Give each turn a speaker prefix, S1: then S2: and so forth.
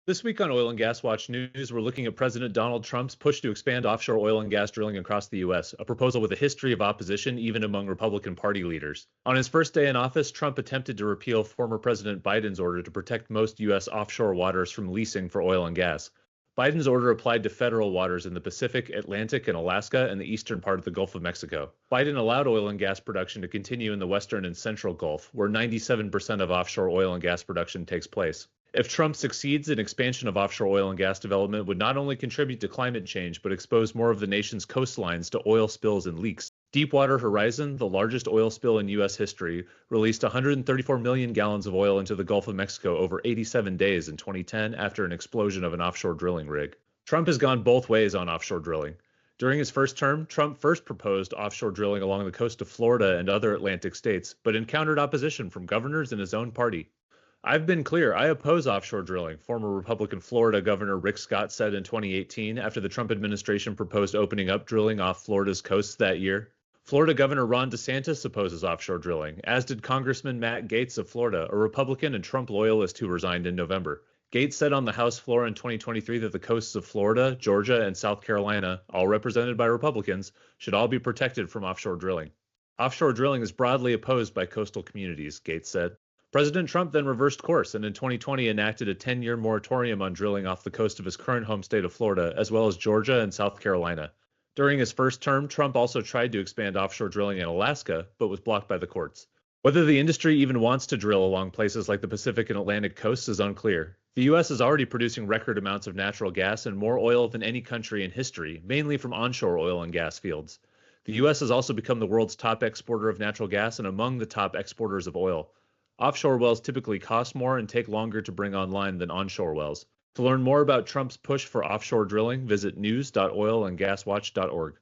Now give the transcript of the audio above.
S1: This week on Oil and Gas Watch News, we're looking at President Donald Trump's push to expand offshore oil and gas drilling across the U.S., a proposal with a history of opposition even among Republican Party leaders. On his first day in office, Trump attempted to repeal former President Biden's order to protect most U.S. offshore waters from leasing for oil and gas. Biden's order applied to federal waters in the Pacific, Atlantic, and Alaska and the eastern part of the Gulf of Mexico. Biden allowed oil and gas production to continue in the western and central Gulf, where 97% of offshore oil and gas production takes place. If Trump succeeds, an expansion of offshore oil and gas development would not only contribute to climate change, but expose more of the nation's coastlines to oil spills and leaks. Deepwater Horizon, the largest oil spill in U.S. history, released 134 million gallons of oil into the Gulf of Mexico over 87 days in 2010 after an explosion of an offshore drilling rig. Trump has gone both ways on offshore drilling. During his first term, Trump first proposed offshore drilling along the coast of Florida and other Atlantic states, but encountered opposition from governors in his own party. "I've been clear, I oppose offshore drilling," former Republican Florida Governor Rick Scott said in 2018 after the Trump administration proposed opening up drilling off Florida's coasts that year. Florida Governor Ron DeSantis opposes offshore drilling, as did Congressman Matt Gaetz of Florida, a Republican and Trump loyalist who resigned in November. Gaetz said on the House floor in 2023 that the coasts of Florida, Georgia, and South Carolina, all represented by Republicans, should all be protected from offshore drilling. "Offshore drilling is broadly opposed by coastal communities," Gaetz said. President Trump then reversed course and in 2020 enacted a 10-year moratorium on drilling off the coast of his current home state of Florida, as well as Georgia and South Carolina. During his first term, Trump also tried to expand offshore drilling in Alaska, but was blocked by the courts. Whether the industry even wants to drill along places like the Pacific and Atlantic coasts is unclear. The U.S. is already producing record amounts of natural gas and more oil than any country in history, mainly from onshore oil and gas fields. The U.S. has also become the world's top exporter of natural gas and among the top exporters of oil. Offshore wells typically cost more and take longer to bring online than onshore wells. To learn more about Trump's push for offshore drilling, visit news.oilandgaswatch.org.